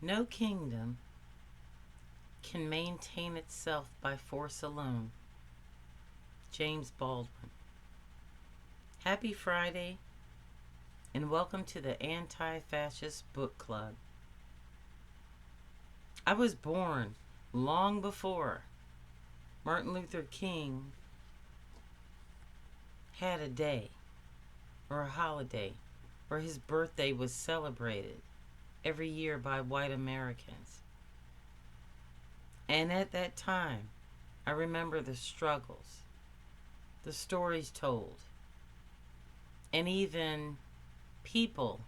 No kingdom can maintain itself by force alone. James Baldwin. Happy Friday, and welcome to the Anti-Fascist Book Club. I was born long before Martin Luther King had a day or a holiday where his birthday was celebrated every year by white Americans. And at that time, I remember the struggles, the stories told, and even people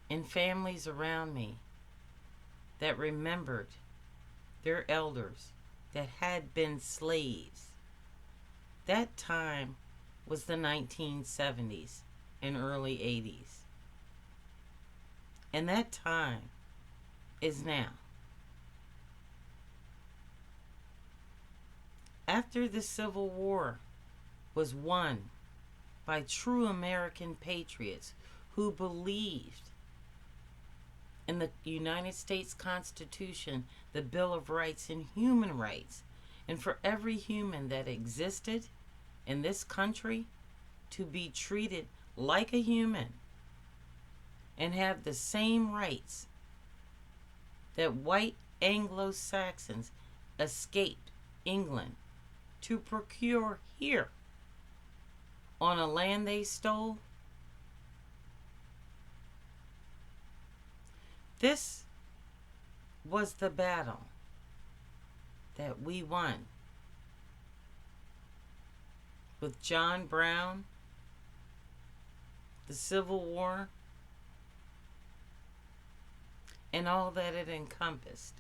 and families around me that remembered their elders that had been slaves. That time was the 1970s and early 80s. And that time is now. After the Civil War was won by true American patriots who believed in the United States Constitution, the Bill of Rights, and human rights, and for every human that existed in this country to be treated like a human and have the same rights that white Anglo-Saxons escaped England to procure here on a land they stole. This was the battle that we won with John Brown, the Civil War, and all that it encompassed.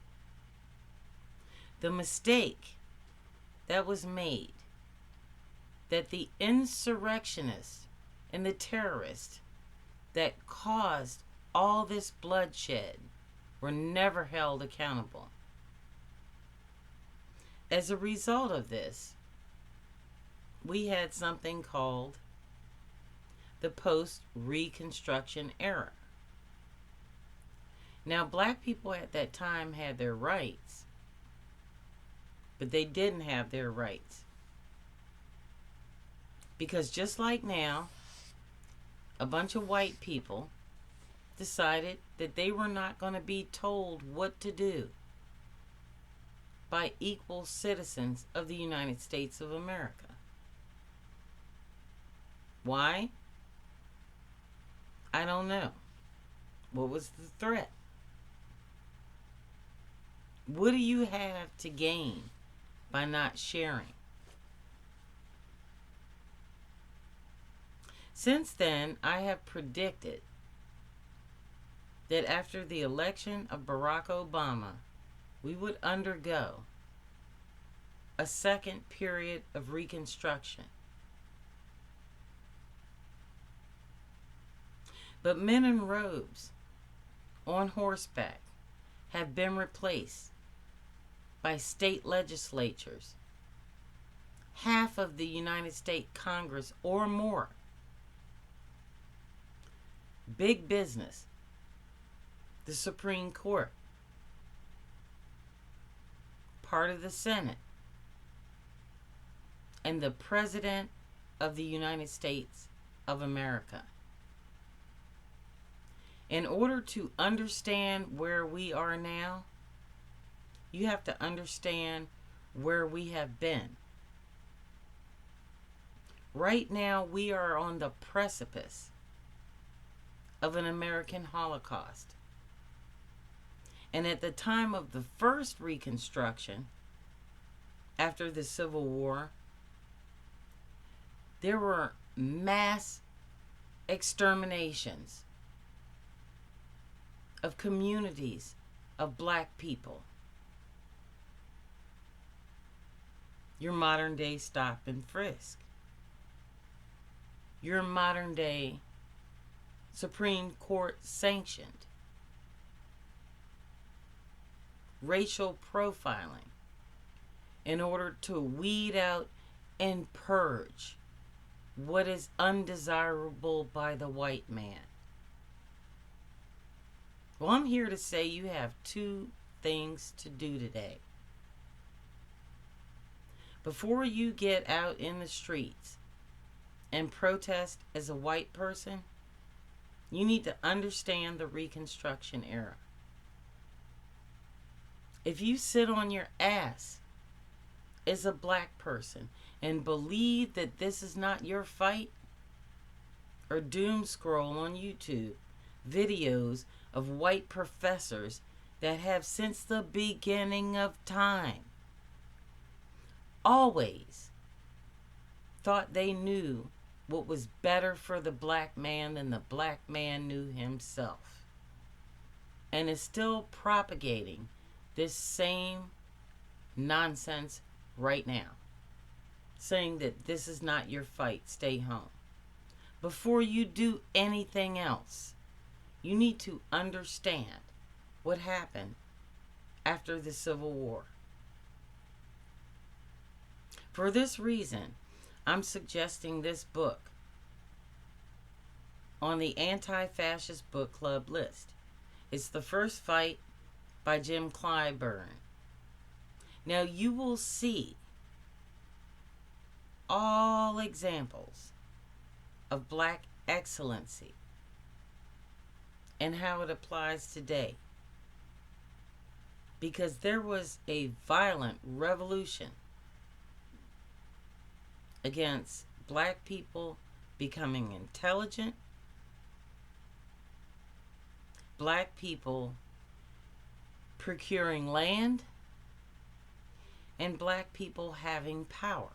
The mistake that was made, that the insurrectionists and the terrorists that caused all this bloodshed were never held accountable. As a result of this, we had something called the post-Reconstruction era. Now, black people at that time had their rights, but they didn't have their rights. Because just like now, a bunch of white people decided that they were not going to be told what to do by equal citizens of the United States of America. Why? I don't know. What was the threat? What do you have to gain by not sharing? Since then, I have predicted that after the election of Barack Obama, we would undergo a second period of Reconstruction. But men in robes on horseback have been replaced by state legislatures, half of the United States Congress or more, big business, the Supreme Court, part of the Senate, and the President of the United States of America. In order to understand where we are now, you have to understand where we have been. Right now, we are on the precipice of an American Holocaust. And at the time of the first Reconstruction, after the Civil War, there were mass exterminations of communities of black people. Your modern day stop and frisk. Your modern day Supreme Court sanctioned racial profiling in order to weed out and purge what is undesirable by the white man. Well, I'm here to say you have two things to do today. Before you get out in the streets and protest as a white person, you need to understand the Reconstruction era. If you sit on your ass as a black person and believe that this is not your fight, or doom scroll on YouTube videos of white professors that have since the beginning of time always thought they knew what was better for the black man than the black man knew himself, and is still propagating this same nonsense right now, saying that this is not your fight, stay home. Before you do anything else, you need to understand what happened after the Civil War. For this reason, I'm suggesting this book on the Anti-Fascist Book Club list. It's The First Fight by Jim Clyburn. Now you will see all examples of black excellency and how it applies today, because there was a violent revolution against black people becoming intelligent, black people procuring land, and black people having power.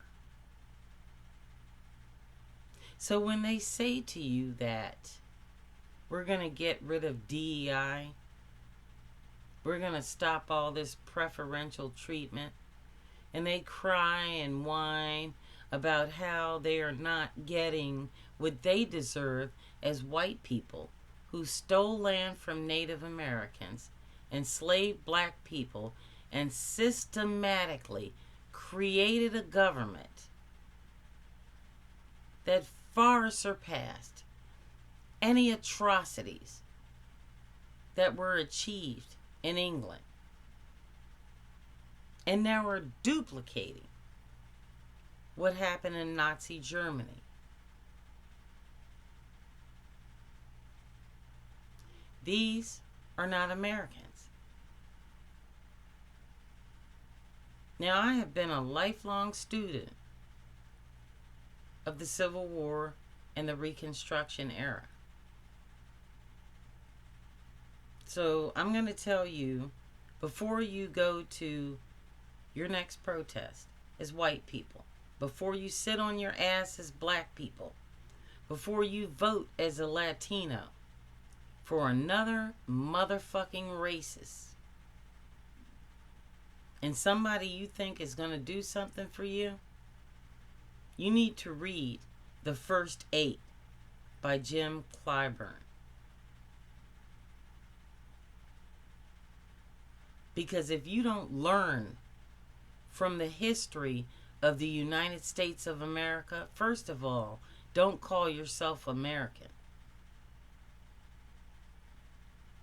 So when they say to you that we're going to get rid of DEI, we're going to stop all this preferential treatment, and they cry and whine about how they are not getting what they deserve as white people who stole land from Native Americans, enslaved black people, and systematically created a government that far surpassed any atrocities that were achieved in England. And now we're duplicating what happened in Nazi Germany. These are not Americans. Now, I have been a lifelong student of the Civil War and the Reconstruction era. So I'm going to tell you, before you go to your next protest as white people, before you sit on your ass as black people, before you vote as a Latino for another motherfucking racist, and somebody you think is going to do something for you, you need to read The First 8 by Jim Clyburn. Because if you don't learn from the history of the United States of America, first of all, don't call yourself American.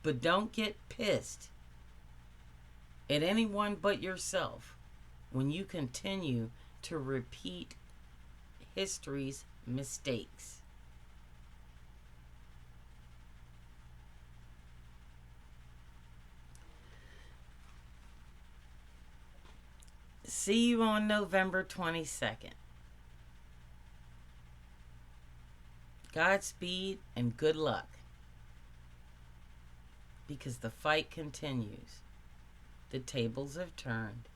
But don't get pissed at anyone but yourself when you continue to repeat history's mistakes. See you on November 22nd. Godspeed and good luck, because the fight continues. The tables have turned.